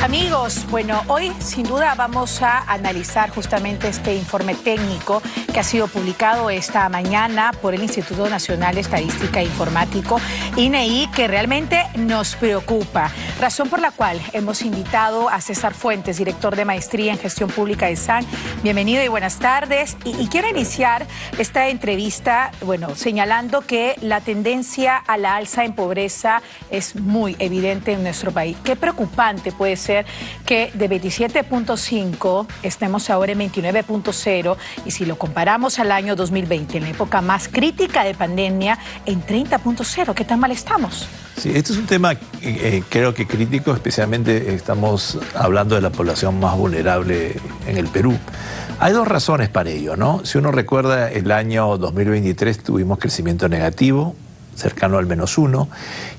Amigos, bueno, hoy sin duda vamos a analizar justamente este informe técnico que ha sido publicado esta mañana por el Instituto Nacional de Estadística e Informático, INEI, que realmente nos preocupa. Razón por la cual hemos invitado a César Fuentes, director de Maestría en Gestión Pública de SAN. Bienvenido y buenas tardes. Y quiero iniciar esta entrevista, bueno, señalando que la tendencia a la alza en pobreza es muy evidente en nuestro país. Qué preocupante puede ser que de 27.5 estemos ahora en 29.0 y si lo comparamos al año 2020, en la época más crítica de pandemia, en 30.0. ¿Qué tan mal estamos? Sí, este es un tema creo que crítico, especialmente estamos hablando de la población más vulnerable en el Perú. Hay dos razones para ello, ¿no? Si uno recuerda, el año 2023 tuvimos crecimiento negativo, cercano al -1,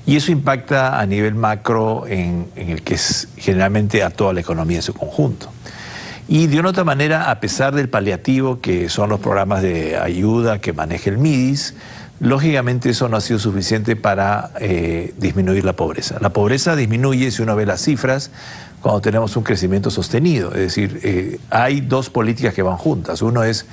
y eso impacta a nivel macro en el que es generalmente a toda la economía en su conjunto. Y de una u otra manera, a pesar del paliativo que son los programas de ayuda que maneja el MIDIS, lógicamente eso no ha sido suficiente para disminuir la pobreza. La pobreza disminuye, si uno ve las cifras, cuando tenemos un crecimiento sostenido. Es decir, hay dos políticas que van juntas. Uno es,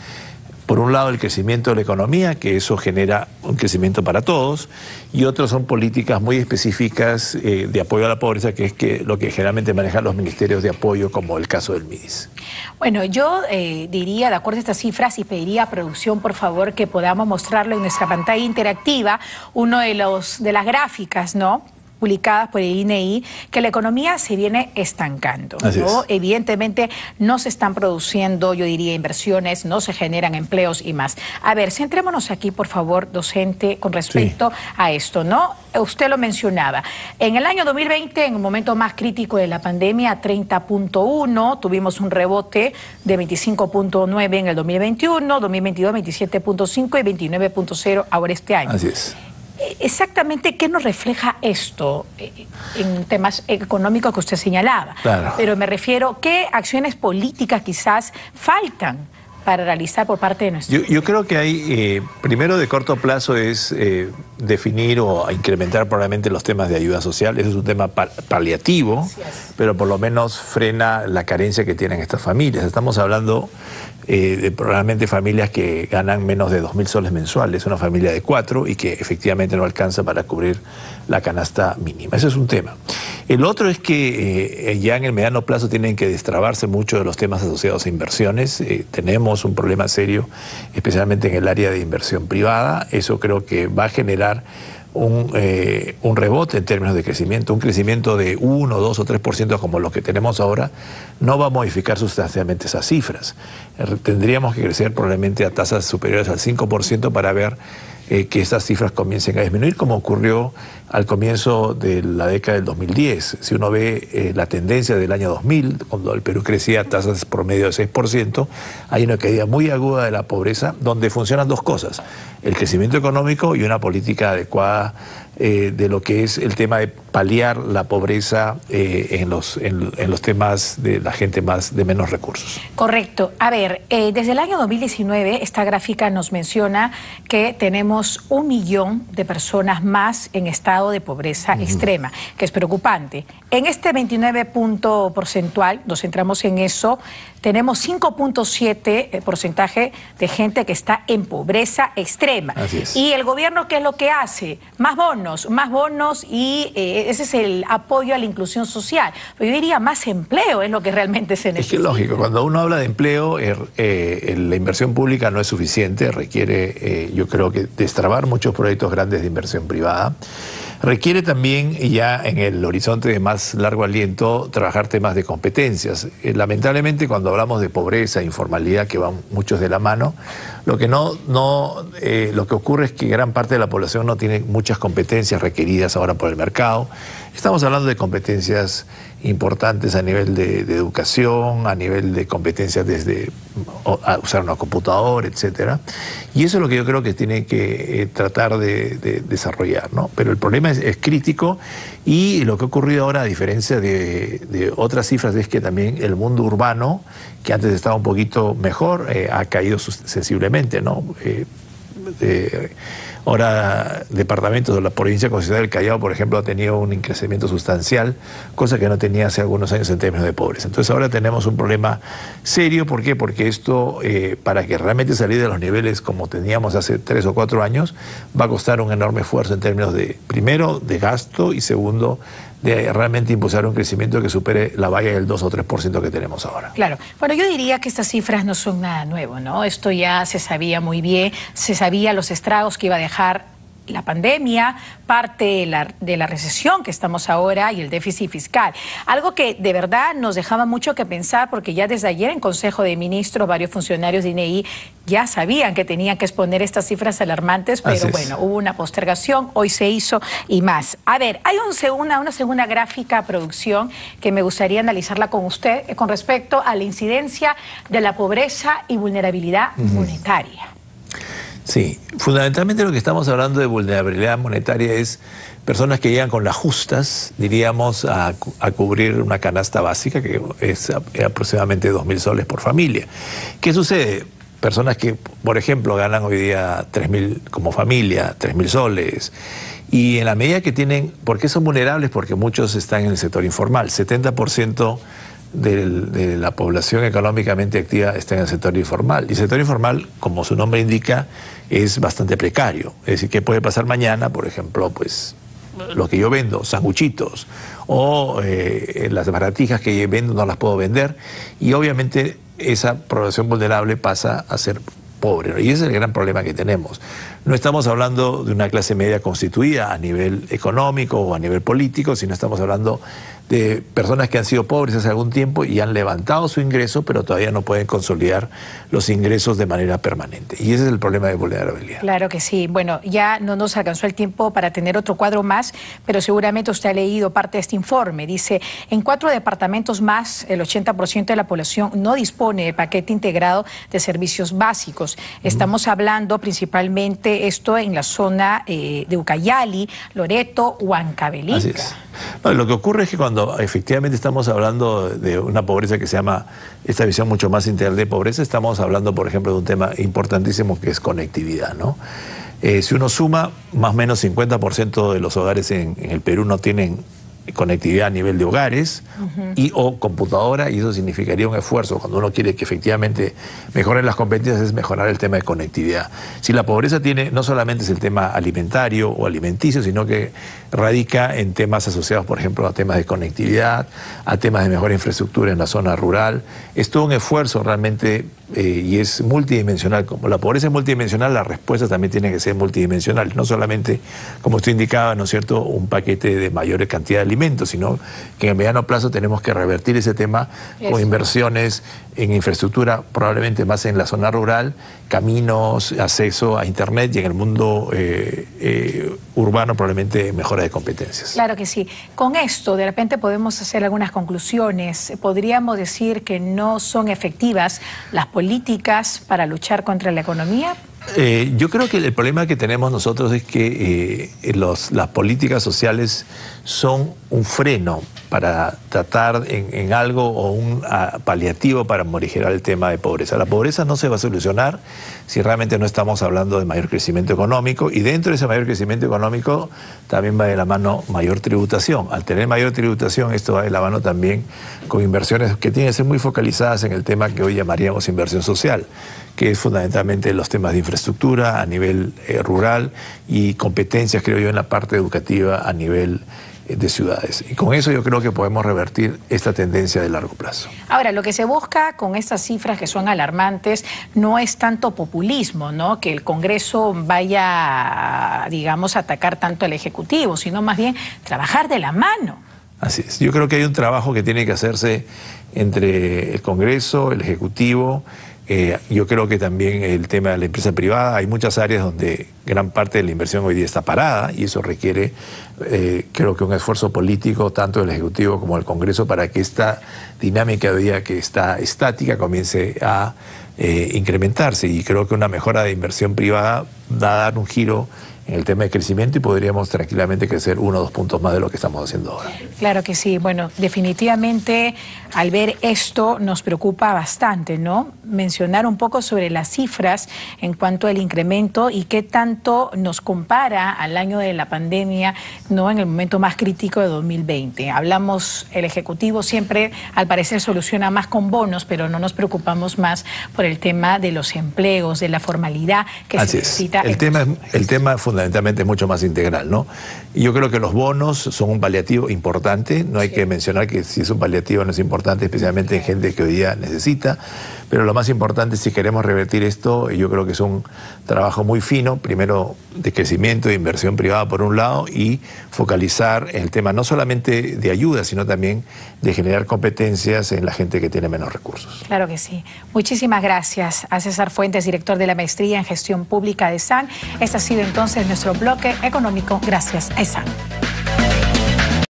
por un lado, el crecimiento de la economía, que eso genera un crecimiento para todos, y otros son políticas muy específicas de apoyo a la pobreza, que es lo que generalmente manejan los ministerios de apoyo, como el caso del MIDIS. Bueno, yo diría, de acuerdo a estas cifras, y pediría a producción, por favor, que podamos mostrarlo en nuestra pantalla interactiva, uno de las gráficas, ¿no?, publicadas por el INEI, que la economía se viene estancando, ¿no? Evidentemente no se están produciendo, yo diría, inversiones, no se generan empleos y más. A ver, centrémonos aquí, por favor, docente, con respecto a esto, ¿no? Usted lo mencionaba. En el año 2020, en un momento más crítico de la pandemia, 30.1, tuvimos un rebote de 25.9 en el 2021, 2022 27.5 y 29.0 ahora este año. Así es. Exactamente, ¿qué nos refleja esto en temas económicos que usted señalaba? Claro. Pero me refiero, ¿qué acciones políticas quizás faltan para realizar por parte de nuestro país? Yo creo que hay, primero de corto plazo es definir o incrementar probablemente los temas de ayuda social. Ese es un tema paliativo, pero por lo menos frena la carencia que tienen estas familias. Estamos hablando de probablemente familias que ganan menos de 2.000 soles mensuales, una familia de 4 y que efectivamente no alcanza para cubrir la canasta mínima. Ese es un tema. El otro es que ya en el mediano plazo tienen que destrabarse mucho de los temas asociados a inversiones. Tenemos un problema serio, especialmente en el área de inversión privada. Eso creo que va a generar un rebote en términos de crecimiento. Un crecimiento de 1, 2 o 3% como los que tenemos ahora no va a modificar sustancialmente esas cifras. Tendríamos que crecer probablemente a tasas superiores al 5% para ver que estas cifras comiencen a disminuir, como ocurrió al comienzo de la década del 2010. Si uno ve la tendencia del año 2000, cuando el Perú crecía a tasas promedio de 6%, hay una caída muy aguda de la pobreza, donde funcionan dos cosas: el crecimiento económico y una política adecuada de lo que es el tema de paliar la pobreza en los temas de la gente de menos recursos. Correcto. A ver, desde el año 2019, esta gráfica nos menciona que tenemos 1 millón de personas más en estado de pobreza extrema, que es preocupante. En este 29 punto porcentual, nos centramos en eso, tenemos 5.7 porcentaje de gente que está en pobreza extrema. Así es. Y el gobierno, ¿qué es lo que hace? Más bonos y ese es el apoyo a la inclusión social. Pero yo diría más empleo es lo que realmente se necesita. Es que es lógico, cuando uno habla de empleo, la inversión pública no es suficiente, requiere, yo creo que destrabar muchos proyectos grandes de inversión privada. Requiere también, ya en el horizonte de más largo aliento, trabajar temas de competencias. Lamentablemente, cuando hablamos de pobreza e informalidad, que van muchos de la mano, lo que ocurre es que gran parte de la población no tiene muchas competencias requeridas ahora por el mercado. Estamos hablando de competencias importantes a nivel de educación, a nivel de competencias desde usar una computadora, etcétera. Y eso es lo que yo creo que tiene que tratar de desarrollar, ¿no? Pero el problema es crítico, y lo que ha ocurrido ahora, a diferencia de otras cifras, es que también el mundo urbano, que antes estaba un poquito mejor, ha caído sensiblemente, ¿no? Ahora, departamentos de la provincia considerada del Callao, por ejemplo, ha tenido un crecimiento sustancial, cosa que no tenía hace algunos años en términos de pobreza. Entonces ahora tenemos un problema serio. ¿Por qué? Porque esto, para que realmente salir de los niveles como teníamos hace 3 o 4 años, va a costar un enorme esfuerzo en términos de, primero, de gasto y segundo, de realmente impulsar un crecimiento que supere la valla del 2 o 3% que tenemos ahora. Claro. Bueno, yo diría que estas cifras no son nada nuevo, ¿no? Esto ya se sabía muy bien, se sabía los estragos que iba a dejar la pandemia, parte de la recesión que estamos ahora y el déficit fiscal. Algo que de verdad nos dejaba mucho que pensar, porque ya desde ayer en Consejo de Ministros varios funcionarios de INEI ya sabían que tenían que exponer estas cifras alarmantes, pero bueno, hubo una postergación, hoy se hizo y más. A ver, hay una segunda gráfica, producción, que me gustaría analizarla con usted con respecto a la incidencia de la pobreza y vulnerabilidad monetaria. Sí, fundamentalmente lo que estamos hablando de vulnerabilidad monetaria es personas que llegan con las justas, diríamos, a cubrir una canasta básica que es aproximadamente 2.000 soles por familia. ¿Qué sucede? Personas que, por ejemplo, ganan hoy día 3.000 como familia, 3.000 soles. Y en la medida que tienen, ¿por qué son vulnerables? Porque muchos están en el sector informal. 70% de la población económicamente activa está en el sector informal. Y el sector informal, como su nombre indica, es bastante precario. Es decir, ¿qué puede pasar mañana? Por ejemplo, pues lo que yo vendo, sanguchitos, o las baratijas que vendo no las puedo vender. Y obviamente esa población vulnerable pasa a ser pobre, ¿no? Y ese es el gran problema que tenemos. No estamos hablando de una clase media constituida a nivel económico o a nivel político, sino estamos hablando de personas que han sido pobres hace algún tiempo y han levantado su ingreso, pero todavía no pueden consolidar los ingresos de manera permanente. Y ese es el problema de vulnerabilidad. Claro que sí. Bueno, ya no nos alcanzó el tiempo para tener otro cuadro más, pero seguramente usted ha leído parte de este informe. Dice, en 4 departamentos más, el 80% de la población no dispone de paquete integrado de servicios básicos. Estamos hablando principalmente esto en la zona de Ucayali, Loreto, Huancavelica. Así es. No, lo que ocurre es que cuando efectivamente estamos hablando de una pobreza que se llama, esta visión mucho más integral de pobreza, estamos hablando, por ejemplo, de un tema importantísimo que es conectividad, ¿no? Si uno suma, más o menos 50% de los hogares en el Perú no tienen conectividad a nivel de hogares y o computadora, y eso significaría un esfuerzo. Cuando uno quiere que efectivamente mejoren las competencias, es mejorar el tema de conectividad. Si la pobreza tiene, no solamente es el tema alimentario o alimenticio, sino que radica en temas asociados, por ejemplo, a temas de conectividad, a temas de mejor infraestructura en la zona rural. Es todo un esfuerzo realmente y es multidimensional. Como la pobreza es multidimensional, la respuesta también tiene que ser multidimensional. No solamente, como usted indicaba, ¿no es cierto?, un paquete de mayor cantidad de alimentos, sino que en el mediano plazo tenemos que revertir ese tema con inversiones en infraestructura, probablemente más en la zona rural, caminos, acceso a internet, y en el mundo urbano probablemente mejora de competencias. Claro que sí. Con esto de repente podemos hacer algunas conclusiones. Podríamos decir que no son efectivas las políticas para luchar contra la economía. Yo creo que el problema que tenemos nosotros es que las políticas sociales son un freno para tratar en algo o un paliativo para morigerar el tema de pobreza. La pobreza no se va a solucionar si realmente no estamos hablando de mayor crecimiento económico, y dentro de ese mayor crecimiento económico también va de la mano mayor tributación. Al tener mayor tributación, esto va de la mano también con inversiones que tienen que ser muy focalizadas en el tema que hoy llamaríamos inversión social, que es fundamentalmente los temas de infraestructura a nivel rural y competencias, creo yo, en la parte educativa a nivel de ciudades. Y con eso yo creo que podemos revertir esta tendencia de largo plazo. Ahora, lo que se busca con estas cifras que son alarmantes no es tanto populismo, ¿no?, que el Congreso vaya, digamos, a atacar tanto al Ejecutivo, sino más bien trabajar de la mano. Así es. Yo creo que hay un trabajo que tiene que hacerse entre el Congreso, el Ejecutivo. Yo creo que también el tema de la empresa privada, hay muchas áreas donde gran parte de la inversión hoy día está parada, y eso requiere, creo que un esfuerzo político tanto del Ejecutivo como del Congreso para que esta dinámica de hoy día que está estática comience a incrementarse, y creo que una mejora de inversión privada va a dar un giro en el tema de crecimiento y podríamos tranquilamente crecer 1 o 2 puntos más de lo que estamos haciendo ahora. Claro que sí. Bueno, definitivamente al ver esto nos preocupa bastante, ¿no? Mencionar un poco sobre las cifras en cuanto al incremento y qué tanto nos compara al año de la pandemia, ¿no? En el momento más crítico de 2020. Hablamos, el Ejecutivo siempre al parecer soluciona más con bonos, pero no nos preocupamos más por el tema de los empleos, de la formalidad que se necesita. El tema fundamentalmente es mucho más integral, ¿no? Y yo creo que los bonos son un paliativo importante, no hay que mencionar que si es un paliativo no es importante, especialmente en gente que hoy día necesita, pero lo más importante si queremos revertir esto, yo creo que es un trabajo muy fino, primero de crecimiento e inversión privada por un lado y focalizar el tema no solamente de ayuda, sino también de generar competencias en la gente que tiene menos recursos. Claro que sí. Muchísimas gracias a César Fuentes, director de la Maestría en Gestión Pública de SAN. Este ha sido entonces nuestro bloque económico. Gracias a SAN.